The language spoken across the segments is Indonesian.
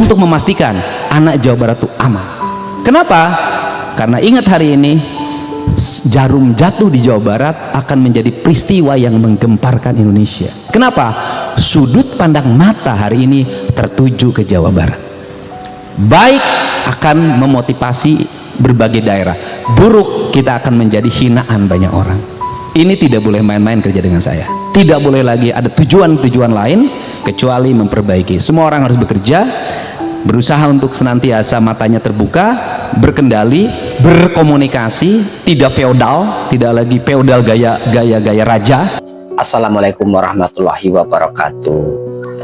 untuk memastikan anak Jawa Barat itu aman. Kenapa? Karena ingat, hari ini jarum jatuh di Jawa Barat akan menjadi peristiwa yang menggemparkan Indonesia. Kenapa? Sudut pandang mata hari ini tertuju ke Jawa Barat. Baik akan memotivasi berbagai daerah, buruk kita akan menjadi hinaan banyak orang. Ini tidak boleh main-main kerja dengan saya. Tidak boleh lagi ada tujuan-tujuan lain kecuali memperbaiki. Semua orang harus bekerja, berusaha untuk senantiasa matanya terbuka, berkendali, berkomunikasi, tidak feodal, tidak lagi feodal gaya raja. Assalamualaikum warahmatullahi wabarakatuh.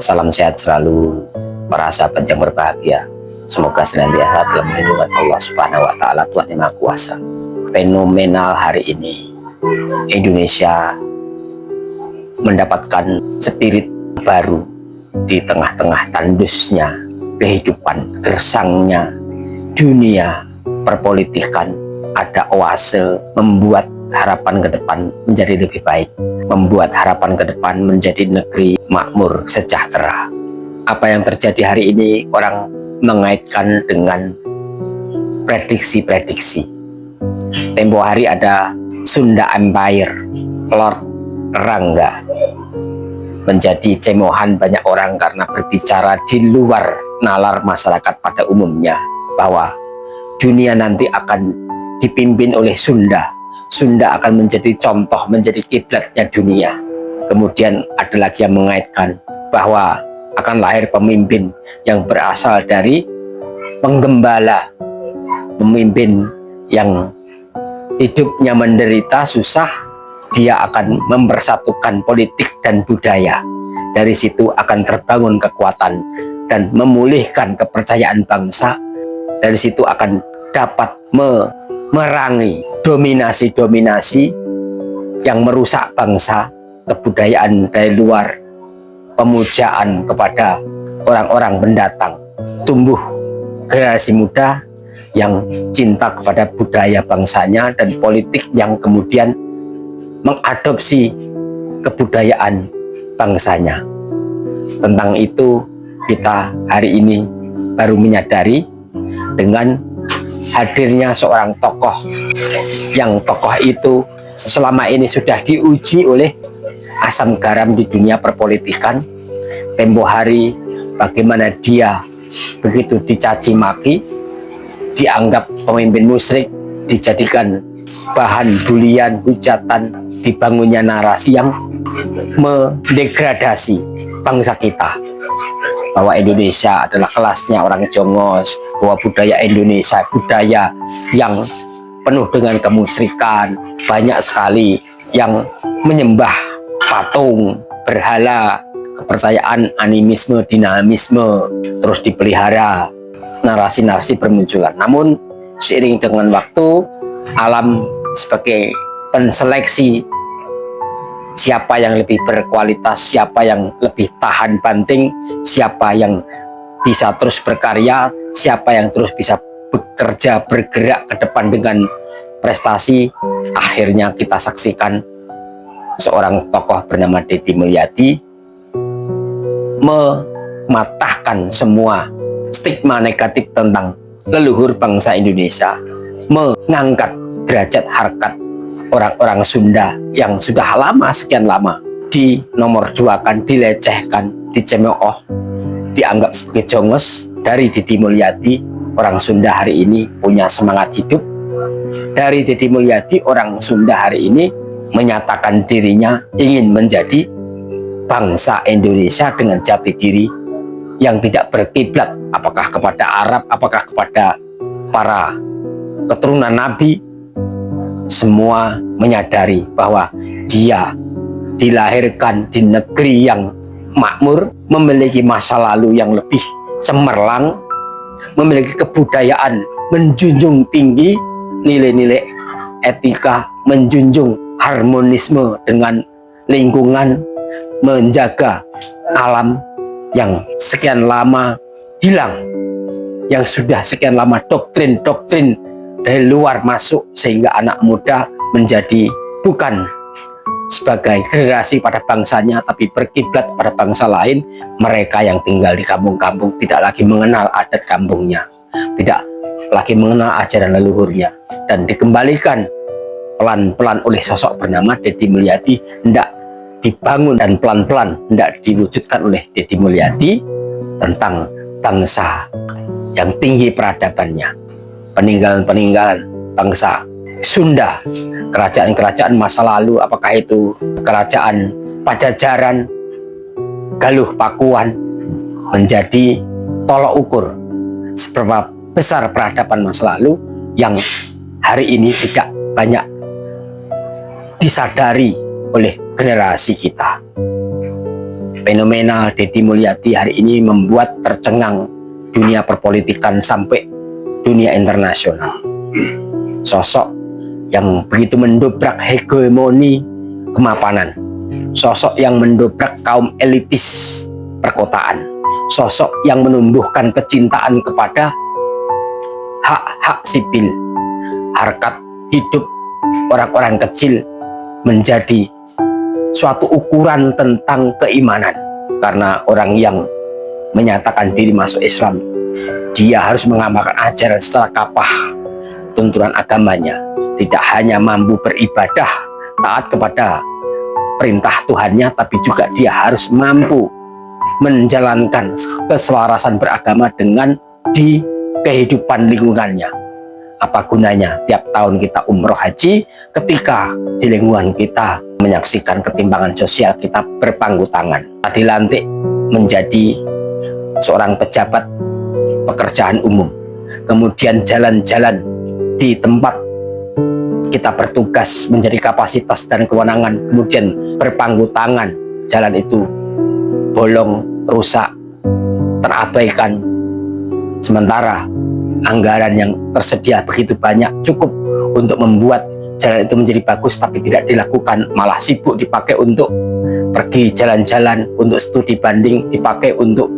Salam sehat selalu para sahabat yang berbahagia. Semoga senantiasa dalam lindungan Allah Subhanahu wa Ta'ala, Tuhan Yang Maha Kuasa. Fenomenal hari ini, Indonesia mendapatkan spirit baru di tengah-tengah tandusnya kehidupan, gersangnya dunia perpolitikan. Ada oase membuat harapan ke depan menjadi lebih baik, membuat harapan ke depan menjadi negeri makmur sejahtera. Apa yang terjadi hari ini orang mengaitkan dengan prediksi-prediksi. Tempo hari ada Sunda Empire, Lord Rangga menjadi cemohan banyak orang karena berbicara di luar nalar masyarakat pada umumnya, bahwa dunia nanti akan dipimpin oleh Sunda. Sunda akan menjadi contoh, menjadi kiblatnya dunia. Kemudian ada lagi yang mengaitkan bahwa akan lahir pemimpin yang berasal dari penggembala, pemimpin yang hidupnya menderita, susah, dia akan mempersatukan politik dan budaya. Dari situ akan terbangun kekuatan dan memulihkan kepercayaan bangsa. Dari situ akan dapat memerangi dominasi-dominasi yang merusak bangsa, kebudayaan dari luar, pemujaan kepada orang-orang pendatang. Tumbuh generasi muda yang cinta kepada budaya bangsanya dan politik yang kemudian mengadopsi kebudayaan bangsanya. Tentang itu kita hari ini baru menyadari dengan hadirnya seorang tokoh, yang tokoh itu selama ini sudah diuji oleh asam garam di dunia perpolitikan. Tempo hari bagaimana dia begitu dicaci maki, dianggap pemimpin musyrik, dijadikan bahan bulian, hujatan, dibangunnya narasi yang mendegradasi bangsa kita, bahwa Indonesia adalah kelasnya orang Jongos, bahwa budaya Indonesia budaya yang penuh dengan kemusyrikan, banyak sekali yang menyembah patung, berhala, kepercayaan animisme, dinamisme terus dipelihara, narasi-narasi bermunculan. Namun seiring dengan waktu, alam sebagai penseleksi siapa yang lebih berkualitas, siapa yang lebih tahan banting, siapa yang bisa terus berkarya, siapa yang terus bisa bekerja, bergerak ke depan dengan prestasi. Akhirnya kita saksikan seorang tokoh bernama Deddy Mulyadi mematahkan semua stigma negatif tentang leluhur bangsa Indonesia, mengangkat derajat harkat orang-orang Sunda yang sudah lama, sekian lama dinomorduakan, dilecehkan, dicemooh, dianggap sebagai jongos. Dari Deddy Mulyadi, orang Sunda hari ini punya semangat hidup. Dari Deddy Mulyadi, orang Sunda hari ini menyatakan dirinya ingin menjadi bangsa Indonesia dengan jati diri yang tidak berkiblat apakah kepada Arab, apakah kepada para keturunan Nabi. Semua menyadari bahwa dia dilahirkan di negeri yang makmur, memiliki masa lalu yang lebih cemerlang, memiliki kebudayaan, menjunjung tinggi nilai-nilai etika, menjunjung harmonisme dengan lingkungan, menjaga alam yang sekian lama hilang, yang sudah sekian lama doktrin-doktrin dari luar masuk, sehingga anak muda menjadi bukan sebagai generasi pada bangsanya tapi berkiblat pada bangsa lain. Mereka yang tinggal di kampung-kampung tidak lagi mengenal adat kampungnya, tidak lagi mengenal ajaran leluhurnya, dan dikembalikan pelan-pelan oleh sosok bernama Deddy Mulyadi, hendak dibangun dan pelan-pelan hendak diwujudkan oleh Deddy Mulyadi tentang bangsa yang tinggi peradabannya, peninggalan-peninggalan bangsa Sunda, kerajaan-kerajaan masa lalu, apakah itu kerajaan Pajajaran, Galuh Pakuan, menjadi tolok ukur seberapa besar peradaban masa lalu yang hari ini tidak banyak disadari oleh generasi kita. Fenomenal Deddy Mulyadi hari ini membuat tercengang dunia perpolitikan sampai dunia internasional. Sosok yang begitu mendobrak hegemoni kemapanan, sosok yang mendobrak kaum elitis perkotaan, sosok yang menumbuhkan kecintaan kepada hak-hak sipil, harkat hidup orang-orang kecil menjadi suatu ukuran tentang keimanan. Karena orang yang menyatakan diri masuk Islam, dia harus mengamalkan ajaran secara kapah tuntunan agamanya, tidak hanya mampu beribadah taat kepada perintah Tuhannya, tapi juga dia harus mampu menjalankan keselarasan beragama dengan di kehidupan lingkungannya. Apa gunanya tiap tahun kita umroh haji ketika di lingkungan kita menyaksikan ketimpangan sosial, kita berpangku tangan, dilantik menjadi seorang pejabat pekerjaan umum, kemudian jalan-jalan di tempat kita bertugas menjadi kapasitas dan kewenangan, kemudian berpangku tangan, jalan itu bolong, rusak, terabaikan, sementara anggaran yang tersedia begitu banyak cukup untuk membuat jalan itu menjadi bagus, tapi tidak dilakukan, malah sibuk dipakai untuk pergi jalan-jalan, untuk studi banding, dipakai untuk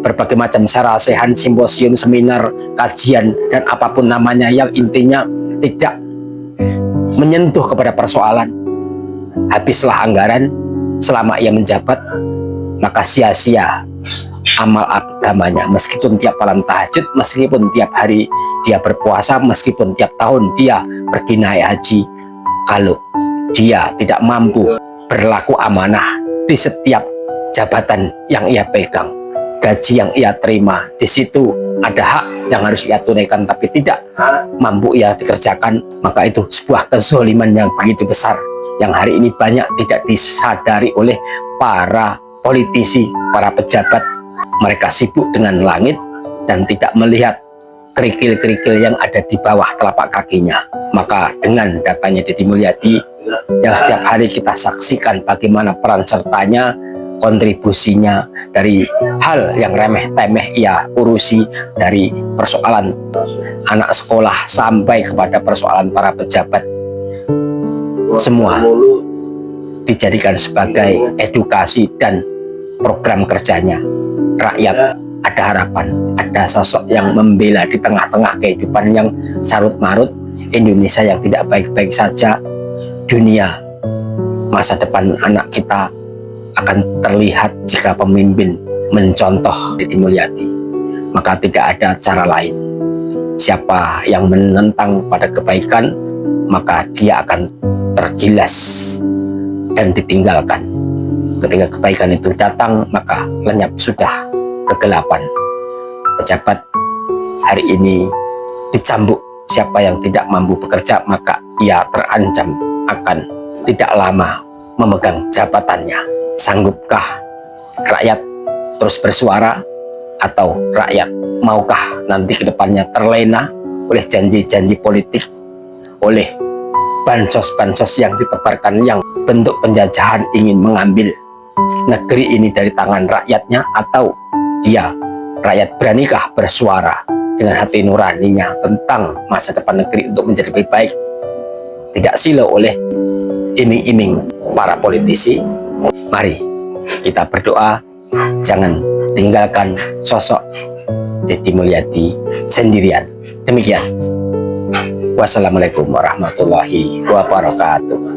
berbagai macam sarasehan, simposium, seminar, kajian, dan apapun namanya yang intinya tidak menyentuh kepada persoalan. Habislah anggaran selama ia menjabat, maka sia-sia amal agamanya. Meskipun tiap malam tahajud, meskipun tiap hari dia berpuasa, meskipun tiap tahun dia pergi naik haji, kalau dia tidak mampu berlaku amanah di setiap jabatan yang ia pegang, gaji yang ia terima, di situ ada hak yang harus ia tunaikan tapi tidak mampu ia dikerjakan, maka itu sebuah kezaliman yang begitu besar yang hari ini banyak tidak disadari oleh para politisi, para pejabat. Mereka sibuk dengan langit dan tidak melihat kerikil-kerikil yang ada di bawah telapak kakinya. Maka dengan datanya Deddy Mulyadi yang setiap hari kita saksikan bagaimana peran sertanya, kontribusinya dari hal yang remeh-temeh ia urusi, dari persoalan anak sekolah sampai kepada persoalan para pejabat, semua dijadikan sebagai edukasi dan program kerjanya. Rakyat ada harapan, ada sosok yang membela di tengah-tengah kehidupan yang carut marut, Indonesia yang tidak baik-baik saja. Dunia masa depan anak kita akan terlihat jika pemimpin mencontoh Deddy Mulyadi, maka tidak ada cara lain. Siapa yang menentang pada kebaikan, maka dia akan tergilas dan ditinggalkan. Ketika kebaikan itu datang, maka lenyap sudah kegelapan. Pejabat hari ini dicambuk. Siapa yang tidak mampu bekerja, maka ia terancam akan tidak lama memegang jabatannya. Sanggupkah rakyat terus bersuara, atau rakyat maukah nanti ke depannya terlena oleh janji-janji politik, oleh bansos-bansos yang ditebarkan yang bentuk penjajahan ingin mengambil negeri ini dari tangan rakyatnya, atau dia rakyat beranikah bersuara dengan hati nuraninya tentang masa depan negeri untuk menjadi lebih baik, tidak silau oleh iming-iming para politisi. Mari kita berdoa, jangan tinggalkan sosok Deddy Mulyadi sendirian. Demikian. Wassalamualaikum warahmatullahi wabarakatuh.